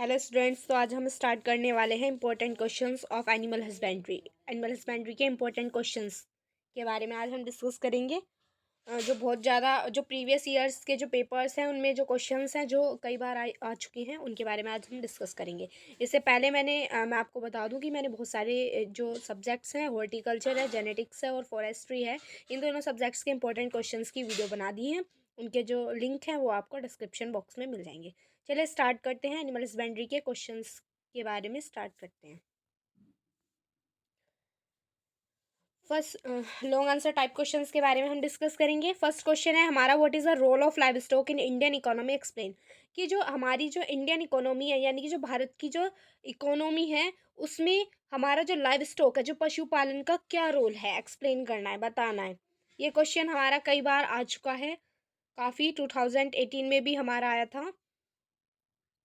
Hello students. तो आज हम स्टार्ट करने वाले हैं important questions of animal husbandry. Animal husbandry के इंपॉर्टेंट क्वेश्चंस के बारे में आज हम डिस्कस करेंगे। जो बहुत ज़्यादा जो प्रीवियस ईयर्स के जो पेपर्स हैं उनमें जो क्वेश्चंस हैं जो कई बार आ चुके हैं उनके बारे में आज हम डिस्कस करेंगे। इससे पहले मैं आपको बता दूं कि मैंने बहुत सारे जो सब्जेक्ट्स हैं, हॉर्टिकल्चर है, जेनेटिक्स है और फॉरेस्ट्री है, इन दोनों सब्जेक्ट्स के इंपॉर्टेंट क्वेश्चंस की वीडियो बना दी है। उनके जो लिंक हैं वो आपको डिस्क्रिप्शन बॉक्स में मिल जाएंगे। चलिए स्टार्ट करते हैं। एनिमल हस्बेंड्री के क्वेश्चंस के बारे में स्टार्ट करते हैं। First long answer type questions के बारे में हम डिस्कस करेंगे। फर्स्ट क्वेश्चन है हमारा, what is the role of livestock in Indian economy, explain. कि जो हमारी जो इंडियन इकोनॉमी है, यानी कि जो भारत की जो इकोनॉमी है, उसमें हमारा जो लाइव स्टॉक है, जो पशुपालन का क्या रोल है, एक्सप्लेन करना है, बताना है। ये क्वेश्चन हमारा कई बार आ चुका है, काफ़ी 2018 में भी हमारा आया था।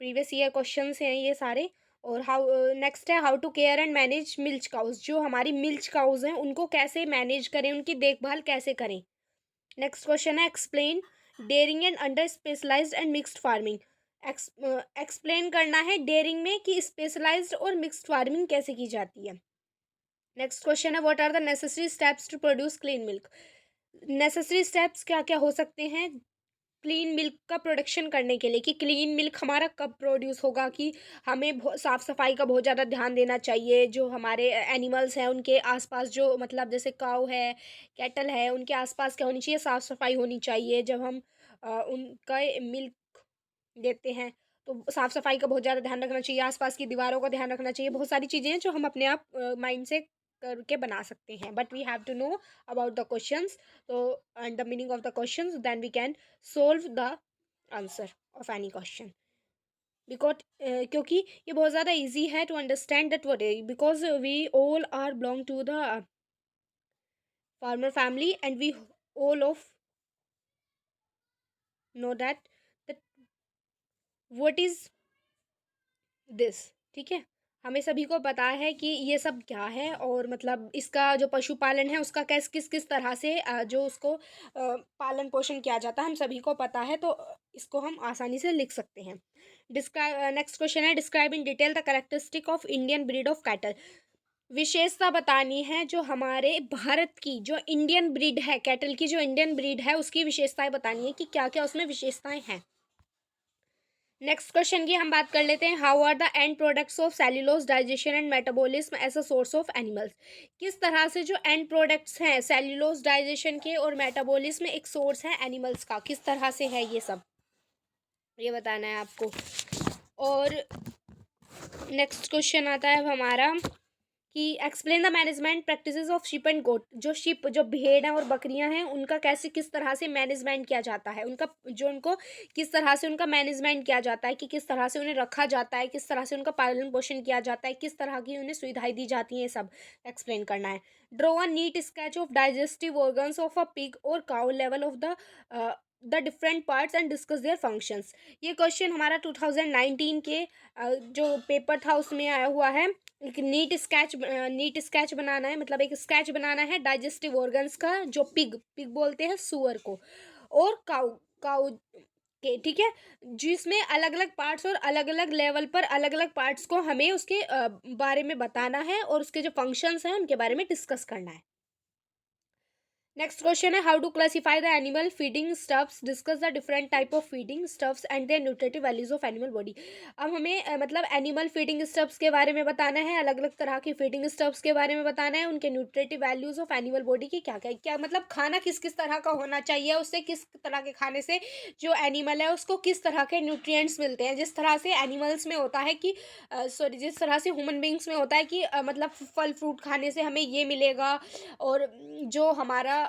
प्रीवियस ईयर क्वेश्चंस हैं ये सारे। और हाउ नेक्स्ट है, how to care and manage milch cows. जो हमारी मिल्च काउज हैं उनको कैसे मैनेज करें, उनकी देखभाल कैसे करें। नेक्स्ट क्वेश्चन है, explain dairying and under specialised and mixed farming. Explain करना है डेयरिंग में कि स्पेशलाइज्ड और मिक्स्ड फार्मिंग कैसे की जाती है। नेक्स्ट क्वेश्चन है, what are the necessary steps to produce clean milk. Necessary steps क्या क्या हो सकते हैं क्लीन मिल्क का प्रोडक्शन करने के लिए, कि क्लीन मिल्क हमारा कब प्रोड्यूस होगा, कि हमें साफ़ सफाई का बहुत ज़्यादा ध्यान देना चाहिए। जो हमारे एनिमल्स हैं उनके आसपास जो मतलब जैसे काऊ है, कैटल है, उनके आसपास क्या होनी चाहिए, साफ़ सफाई होनी चाहिए। जब हम उनका मिल्क देते हैं तो साफ़ सफाई का बहुत ज़्यादा ध्यान रखना चाहिए, आसपास की दीवारों का ध्यान रखना चाहिए। बहुत सारी चीज़ें हैं जो हम अपने आप माइंड से करके बना सकते हैं, but we have to know about the questions, तो and the meaning of the questions, then we can solve the answer of any question. Because क्योंकि ये बहुत ज़्यादा इजी है to understand that what because we all are belong to the farmer family and we all of know that what is this. ठीक है, हमें सभी को पता है कि ये सब क्या है, और मतलब इसका जो पशुपालन है उसका किस किस किस तरह से जो उसको पालन पोषण किया जाता है हम सभी को पता है, तो इसको हम आसानी से लिख सकते हैं। डिस्क्राइब नेक्स्ट क्वेश्चन है, describe in detail the characteristic of Indian breed of cattle. विशेषता बतानी है जो हमारे भारत की जो इंडियन ब्रीड है, कैटल की जो इंडियन ब्रीड है उसकी विशेषताएं बतानी है कि क्या क्या उसमें विशेषताएं हैं। नेक्स्ट क्वेश्चन की हम बात कर लेते हैं, how are the end products of cellulose digestion and metabolism as a source of animals. किस तरह से जो एंड प्रोडक्ट्स हैं सेल्यूलोज डाइजेशन के और मेटाबॉलिज्म एक सोर्स है एनिमल्स का, किस तरह से है ये सब, ये बताना है आपको। और नेक्स्ट क्वेश्चन आता है अब हमारा कि explain the management practices of sheep and goat. जो शिप जो भेड़ हैं और बकरियां हैं उनका कैसे किस तरह से मैनेजमेंट किया जाता है, उनका जो उनको किस तरह से उनका मैनेजमेंट किया जाता है, कि किस तरह से उन्हें रखा जाता है, किस तरह से उनका पालन पोषण किया जाता है, किस तरह की उन्हें सुविधाएं दी जाती हैं, ये सब एक्सप्लेन करना है। Draw a neat sketch of digestive organs of a pig और काउ लेवल of the different parts and discuss their functions. ये क्वेश्चन हमारा 2019 के जो पेपर था उसमें आया हुआ है। एक नीट स्केच बनाना है, मतलब एक स्केच बनाना है डाइजेस्टिव ऑर्गन्स का, जो पिग पिग बोलते हैं सुअर को, और काउ काउ के, ठीक है, जिसमें अलग अलग पार्ट्स और अलग अलग लेवल पर अलग अलग पार्ट्स को हमें उसके बारे में बताना है और उसके जो फंक्शंस हैं उनके बारे में डिस्कस करना है। नेक्स्ट क्वेश्चन है, how to classify the animal feeding stuffs, discuss the different type of feeding stuffs and their nutritive values of animal body. अब हमें मतलब एनिमल फीडिंग स्टफ्स के बारे में बताना है, अलग अलग तरह की फीडिंग स्टफ्स के बारे में बताना है, उनके nutritive values of animal body की क्या क्या क्या मतलब खाना किस किस तरह का होना चाहिए, उससे किस तरह के खाने से जो एनिमल है उसको किस तरह के न्यूट्रिएंट्स मिलते हैं। जिस तरह से एनिमल्स में होता है कि सॉरी जिस तरह से ह्यूमन बींग्स में होता है कि मतलब फल फ्रूट खाने से हमें ये मिलेगा, और जो हमारा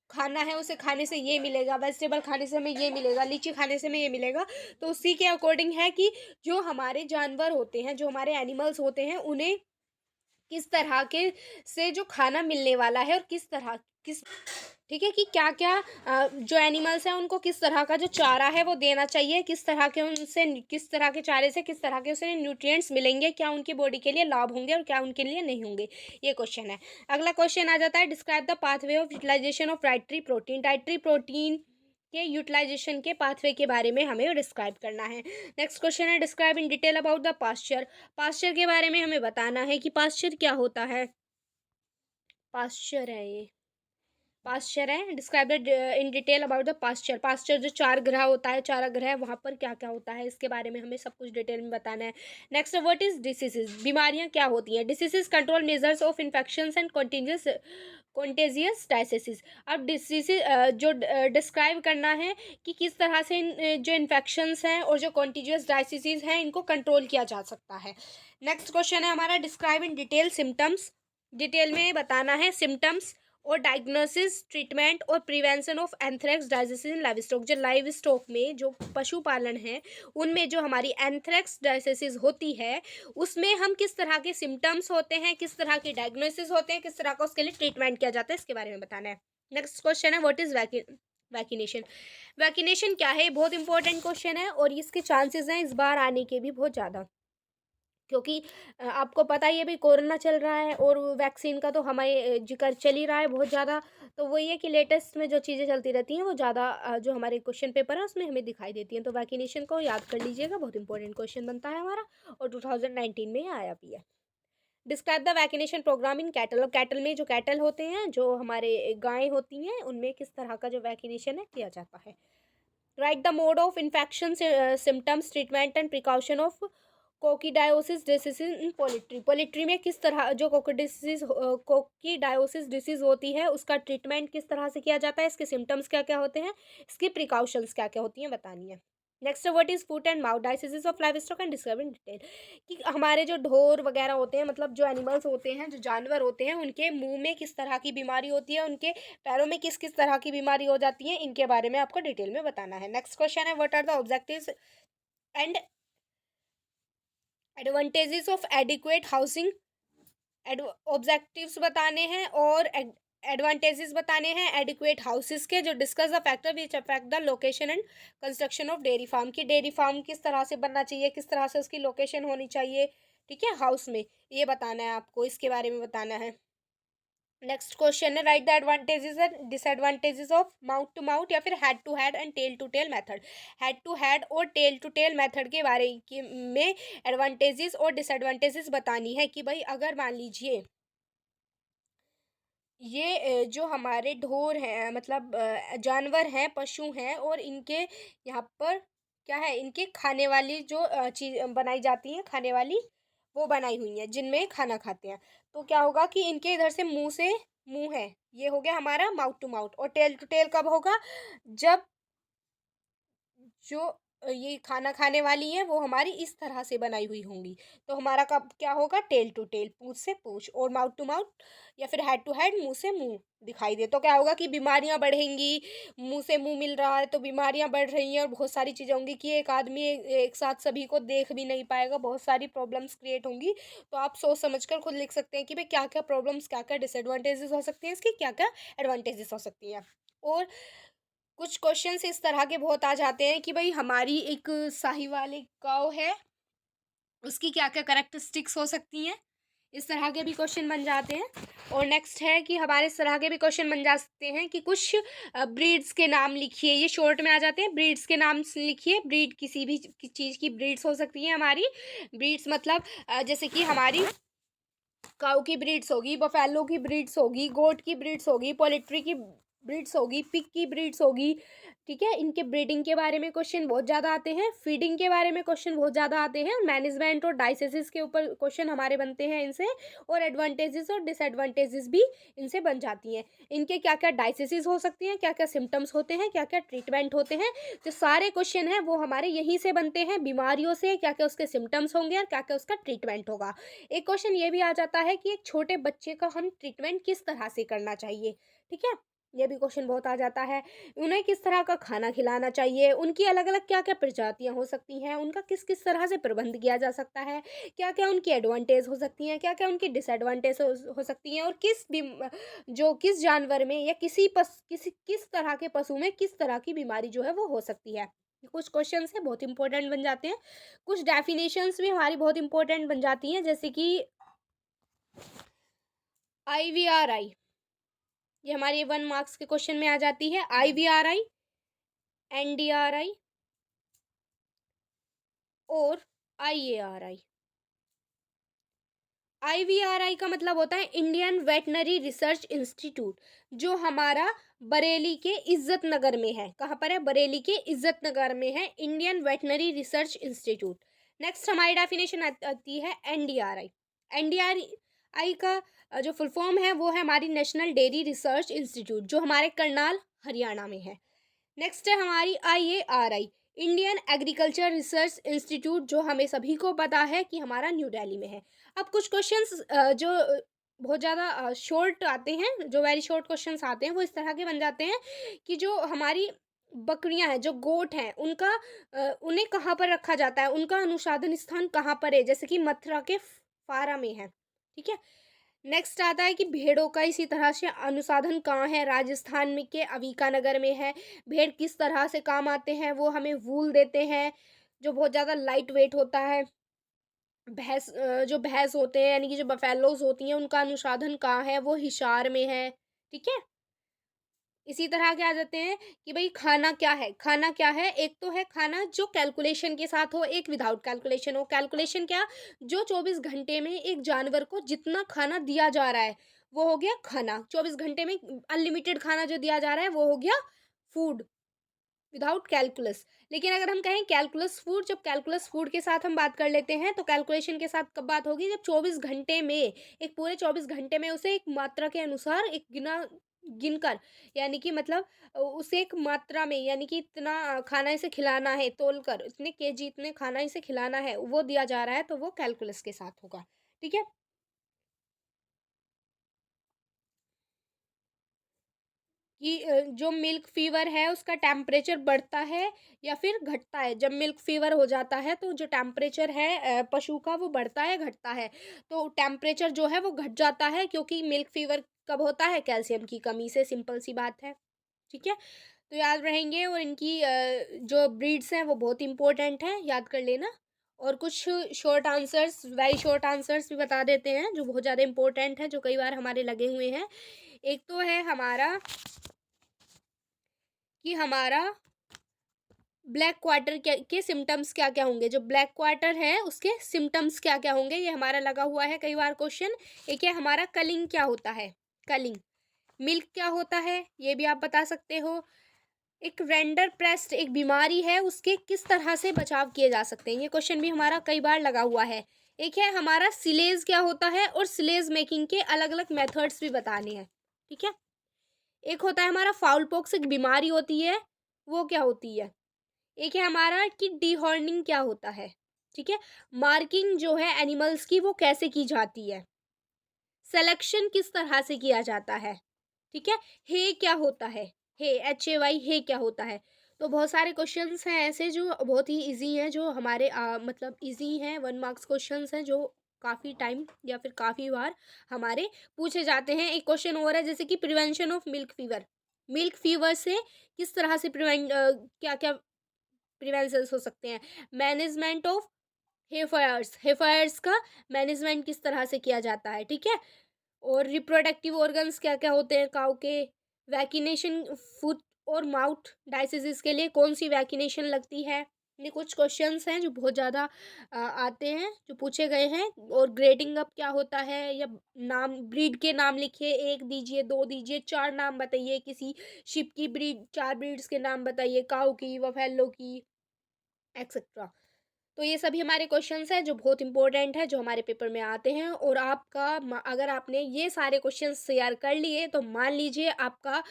खाना है उसे खाने से ये मिलेगा, वेजिटेबल खाने से हमें ये मिलेगा, लीची खाने से हमें ये मिलेगा। तो उसी के अकॉर्डिंग है कि जो हमारे जानवर होते हैं, जो हमारे एनिमल्स होते हैं, उन्हें किस तरह के से जो खाना मिलने वाला है और किस तरह किस, ठीक है, कि क्या क्या जो एनिमल्स हैं उनको किस तरह का जो चारा है वो देना चाहिए, किस तरह के उनसे किस तरह के चारे से किस तरह के उसे न्यूट्रिएंट्स मिलेंगे, क्या उनकी बॉडी के लिए लाभ होंगे और क्या उनके लिए नहीं होंगे, ये क्वेश्चन है। अगला क्वेश्चन आ जाता है, describe the pathway of utilisation of dietary protein. Dietary protein के यूटिलाइजेशन के पाथवे के बारे में हमें डिस्क्राइब करना है। नेक्स्ट क्वेश्चन है describe in detail about the pasture. Pasture के बारे में हमें बताना है कि पास्चर क्या होता है। पास्चर है ये, पास्चर है। Describe in detail about the pasture. Pasture जो चार ग्रह होता है, चार ग्रह वहाँ पर क्या क्या होता है इसके बारे में हमें सब कुछ डिटेल में बताना है। नेक्स्ट व्हाट इज डिसीजेज, बीमारियाँ क्या होती हैं। Diseases control measures of infections and contagious diocese. अब डिसीज जो डिस्क्राइब करना है कि किस तरह से जो इन्फेक्शंस हैं और जो कॉन्टेजियस डायसिस हैं इनको कंट्रोल किया जा सकता है। नेक्स्ट क्वेश्चन है हमारा describe in detail symptoms. Detail में बताना है सिम्टम्स और डायग्नोसिस, ट्रीटमेंट और prevention of anthrax diocese in live stock. जो लाइव स्टॉक में जो पशुपालन है उनमें जो हमारी एंथ्रेक्स डायसिस होती है उसमें हम किस तरह के सिम्टम्स होते हैं, किस तरह के डायग्नोसिस होते हैं, किस तरह का उसके लिए ट्रीटमेंट किया जाता है, इसके बारे में बताना है। नेक्स्ट क्वेश्चन है व्हाट इज वैक्सीनेशन। वैक्सीनेशन क्या है, बहुत इंपॉर्टेंट क्वेश्चन है और इसके चांसेस हैं इस बार आने के भी बहुत ज़्यादा, क्योंकि आपको पता ही है भाई कोरोना चल रहा है और वैक्सीन का तो हमारे जिक्र चल ही रहा है बहुत ज़्यादा। तो वही है कि लेटेस्ट में जो चीज़ें चलती रहती हैं वो ज़्यादा जो हमारे क्वेश्चन पेपर है उसमें हमें दिखाई देती हैं। तो वैक्सीनेशन को याद कर लीजिएगा, बहुत इंपॉर्टेंट क्वेश्चन बनता है हमारा और 2019 में ये आया भी है। Describe the vaccination programme in cattle. और कैटल में जो कैटल होते हैं, जो हमारे गायें होती हैं, उनमें किस तरह का जो वैक्सीनेशन है किया जाता है। Write the mode of infection, symptoms, treatment and precaution of coccidiosis disease in poultry. Poultry में किस तरह जो कोकीडायोसिस डिसीज होती है उसका ट्रीटमेंट किस तरह से किया जाता है, इसके सिम्टम्स क्या क्या होते हैं, इसकी प्रिकॉशंस क्या क्या होती हैं बतानी है। Next what is foot and mouth diocese of live stock and describe in detail. कि हमारे जो ढोर वगैरह होते हैं, मतलब जो एनिमल्स होते हैं, जो जानवर होते हैं, उनके मुंह में किस तरह की बीमारी होती है, उनके पैरों में किस किस तरह की बीमारी हो जाती है, इनके बारे में आपको डिटेल में बताना है। नेक्स्ट क्वेश्चन है what are the objectives and advantages of adequate housing. Objectives बताने हैं और एडवांटेजेस बताने हैं एडिक्वेट हाउसेस के। जो discuss the factor which affect the location and construction of dairy farm. की डेयरी फार्म किस तरह से बनना चाहिए, किस तरह से उसकी लोकेशन होनी चाहिए, ठीक है, हाउस में, ये बताना है आपको, इसके बारे में बताना है। नेक्स्ट क्वेश्चन है write the advantages and disadvantages of mouth to mouth या फिर head to head and tail to tail method. Head to head और टेल टू टेल मेथड के बारे में एडवांटेजेस और डिसएडवांटेजेस बतानी है कि भाई अगर मान लीजिए ये जो हमारे ढोर हैं, मतलब जानवर हैं, पशु हैं, और इनके यहाँ पर क्या है, इनके खाने वाली जो चीज़ बनाई जाती हैं, खाने वाली वो बनाई हुई हैं जिनमें खाना खाते हैं। तो क्या होगा कि इनके इधर से मुंह है, ये हो गया हमारा माउथ टू माउथ। और टेल टू टेल कब होगा, जब जो ये खाना खाने वाली हैं वो हमारी इस तरह से बनाई हुई होंगी। तो हमारा कब क्या होगा, टेल टू टेल, पूंछ से पूंछ, और माउथ टू माउथ या फिर हेड टू हेड, मुंह से मुंह दिखाई दे। तो क्या होगा कि बीमारियां बढ़ेंगी, मुंह से मुंह मिल रहा है तो बीमारियां बढ़ रही हैं और बहुत सारी चीज़ें होंगी कि एक आदमी एक साथ सभी को देख भी नहीं पाएगा, बहुत सारी प्रॉब्लम्स क्रिएट होंगी। तो आप सोच समझ कर खुद लिख सकते हैं कि भाई क्या क्या प्रॉब्लम्स, क्या क्या डिसएडवांटेजेस हो सकती हैं इसकी, क्या क्या एडवांटेजेस हो सकती हैं। और कुछ क्वेश्चंस इस तरह के बहुत आ जाते हैं कि भाई हमारी एक साहीवाल एक काऊ है, उसकी क्या क्या करेक्टरिस्टिक्स हो सकती हैं, इस तरह के भी क्वेश्चन बन जाते हैं। और नेक्स्ट है कि हमारे इस तरह के भी क्वेश्चन बन जा सकते हैं कि कुछ ब्रीड्स के नाम लिखिए, ये शॉर्ट में आ जाते हैं, ब्रीड्स के नाम लिखिए। ब्रीड किसी भी चीज़ की ब्रीड्स हो सकती हैं हमारी। ब्रीड्स मतलब जैसे कि हमारी काऊ की ब्रीड्स होगी, बफेलो की ब्रीड्स होगी, गोट की ब्रीड्स होगी, पोल्ट्री की ब्रीड्स होगी, पिग की ब्रीड्स होगी, ठीक है। इनके ब्रीडिंग के बारे में क्वेश्चन बहुत ज़्यादा आते हैं, फीडिंग के बारे में क्वेश्चन बहुत ज़्यादा आते हैं, मैनेजमेंट और डाइसेसिस के ऊपर क्वेश्चन हमारे बनते हैं इनसे, और एडवांटेजेस और डिसएडवांटेजेस भी इनसे बन जाती हैं। इनके क्या क्या डाइसेसिस हो सकती हैं, क्या क्या सिम्टम्स होते हैं, क्या क्या ट्रीटमेंट होते हैं, जो सारे क्वेश्चन हैं वो हमारे यहीं से बनते हैं, बीमारियों से क्या क्या उसके सिम्टम्स होंगे और क्या क्या उसका ट्रीटमेंट होगा। एक क्वेश्चन ये भी आ जाता है कि एक छोटे बच्चे का हम ट्रीटमेंट किस तरह से करना चाहिए, ठीक है, ये भी क्वेश्चन बहुत आ जाता है। उन्हें किस तरह का खाना खिलाना चाहिए, उनकी अलग अलग क्या क्या प्रजातियां हो सकती हैं, उनका किस किस तरह से प्रबंध किया जा सकता है, क्या क्या उनकी एडवांटेज हो सकती हैं, क्या क्या उनकी डिसएडवांटेज हो सकती हैं, और किस जानवर में या किस तरह के पशु में किस तरह की बीमारी जो है वो हो सकती है। कुछ क्वेश्चन है बहुत इंपॉर्टेंट बन जाते हैं। कुछ डेफिनेशंस भी हमारी बहुत इंपॉर्टेंट बन जाती हैं, जैसे कि IVRI, ये हमारी 1 मार्क्स के क्वेश्चन में आ जाती है। IVRI NDRI और IARI। IVRI का मतलब होता है इंडियन वेटनरी रिसर्च इंस्टीट्यूट, जो हमारा बरेली के इज्जत नगर में है। कहाँ पर है? बरेली के इज्जत नगर में है Indian veterinary research institute. Next हमारी डेफिनेशन आती है NDRI। NDRI का जो फुल फॉर्म है वो है हमारी नेशनल डेयरी रिसर्च इंस्टीट्यूट, जो हमारे करनाल हरियाणा में है। नेक्स्ट है हमारी IARI, Indian agriculture research institute, जो हमें सभी को पता है कि हमारा न्यू दिल्ली में है। अब कुछ क्वेश्चंस जो बहुत ज़्यादा शॉर्ट आते हैं, जो वेरी शॉर्ट क्वेश्चंस आते हैं, वो इस तरह के बन जाते हैं कि जो हमारी बकरियां हैं, जो गोट हैं, उनका उन्हें कहाँ पर रखा जाता है, उनका अनुसंधान स्थान कहाँ पर है, जैसे कि मथुरा के फारा में है। ठीक है। नेक्स्ट आता है कि भेड़ों का इसी तरह से अनुसंधान कहाँ है, राजस्थान में के अविकानगर में है। भेड़ किस तरह से काम आते हैं, वो हमें वूल देते हैं, जो बहुत ज़्यादा लाइट वेट होता है। जो भैंस होते हैं, यानी कि जो बफेलोज होती हैं, उनका अनुसंधान कहाँ है, वो हिसार में है। ठीक है। इसी तरह के आ जाते हैं कि भाई खाना क्या है। खाना क्या है? एक तो है खाना जो कैलकुलेशन के साथ हो, एक विदाउट कैलकुलेशन हो। कैलकुलेशन क्या? जो 24 घंटे में एक जानवर को जितना खाना दिया जा रहा है, वो हो गया खाना। 24 घंटे में अनलिमिटेड खाना जो दिया जा रहा है, वो हो गया फूड, विदाउट कैलकुलस। लेकिन अगर हम कहें कैलकुलस फूड, जब कैलकुलस फूड के साथ हम बात कर लेते हैं, तो कैलकुलेशन के साथ कब बात होगी? जब 24 घंटे में, एक पूरे 24 घंटे में उसे एक मात्रा के अनुसार एक गिनकर, यानी कि मतलब उसे एक मात्रा में, यानी कि इतना खाना इसे खिलाना है, तोल कर इतने केजी इतने खाना इसे खिलाना है, वो दिया जा रहा है, तो वो कैलकुलस के साथ होगा। ठीक है। कि जो मिल्क फीवर है उसका टेम्परेचर बढ़ता है या फिर घटता है। जब मिल्क फीवर हो जाता है तो जो टेम्परेचर है पशु का, वो बढ़ता है घटता है। तो टेम्परेचर जो है वो घट जाता है, क्योंकि मिल्क फीवर कब होता है? कैल्शियम की कमी से, सिंपल सी बात है। ठीक है। तो याद रहेंगे, और इनकी जो ब्रीड्स हैं वो बहुत इंपॉर्टेंट हैं, याद कर लेना। और कुछ short answers, very short answers भी बता देते हैं, जो बहुत ज़्यादा इंपॉर्टेंट हैं, जो कई बार हमारे लगे हुए हैं। एक तो है हमारा कि हमारा ब्लैक क्वार्टर के सिम्टम्स क्या क्या होंगे। जो ब्लैक क्वार्टर है उसके सिम्टम्स क्या क्या होंगे, ये हमारा लगा हुआ है कई बार क्वेश्चन। एक है हमारा कलिंग क्या होता है, कलिंग। मिल्क क्या होता है, ये भी आप बता सकते हो। एक रेंडर प्रेस्ट एक बीमारी है, उसके किस तरह से बचाव किए जा सकते हैं, ये क्वेश्चन भी हमारा कई बार लगा हुआ है। एक है हमारा सिलेज क्या होता है, और सिलेज मेकिंग के अलग अलग मेथड्स भी बताने हैं। ठीक है। एक होता है हमारा फाउल पॉक्स, एक बीमारी होती है, वो क्या होती है। एक है हमारा कि डीहॉर्निंग क्या होता है। ठीक है। मार्किंग जो है एनिमल्स की, वो कैसे की जाती है। सिलेक्शन किस तरह से किया जाता है। ठीक है। हे क्या होता है, हे HAY, हे क्या होता है। तो बहुत सारे क्वेश्चंस हैं ऐसे जो बहुत ही इजी हैं, जो हमारे मतलब इजी हैं, 1 मार्क्स क्वेश्चंस हैं, जो काफ़ी टाइम या फिर काफ़ी बार हमारे पूछे जाते हैं। एक क्वेश्चन और है, जैसे कि prevention of milk fever. Milk fever से किस तरह से क्या क्या प्रिवेंशंस हो सकते हैं। मैनेजमेंट ऑफ हेफायर्स, हेफायर्स का मैनेजमेंट किस तरह से किया जाता है। ठीक है। और रिप्रोडक्टिव ऑर्गन्स क्या क्या होते हैं काऊ के। वैक्सीनेशन फुट और माउथ डायसिस के लिए कौन सी वैक्सीनेशन लगती है। ये कुछ क्वेश्चंस हैं जो बहुत ज़्यादा आते हैं, जो पूछे गए हैं। और ग्रेडिंग अप क्या होता है, या नाम ब्रीड के नाम लिखिए, एक दीजिए, दो दीजिए, चार नाम बताइए, किसी शिप की ब्रीड, चार ब्रीड्स के नाम बताइए, काऊ की, बफेलो की, एक्सेट्रा। तो ये सभी हमारे क्वेश्चंस हैं जो बहुत इंपॉर्टेंट है, जो हमारे पेपर में आते हैं। और आपका अगर आपने ये सारे क्वेश्चंस तैयार कर लिए, तो मान लीजिए आपका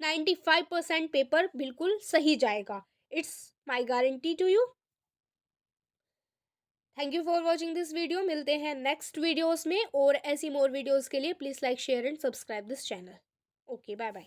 95% पेपर बिल्कुल सही जाएगा। It's my guarantee to you. Thank you for watching this video. मिलते हैं नेक्स्ट वीडियोज़ में, और ऐसी मोर वीडियोज़ के लिए please like share and subscribe this channel. Okay, bye bye.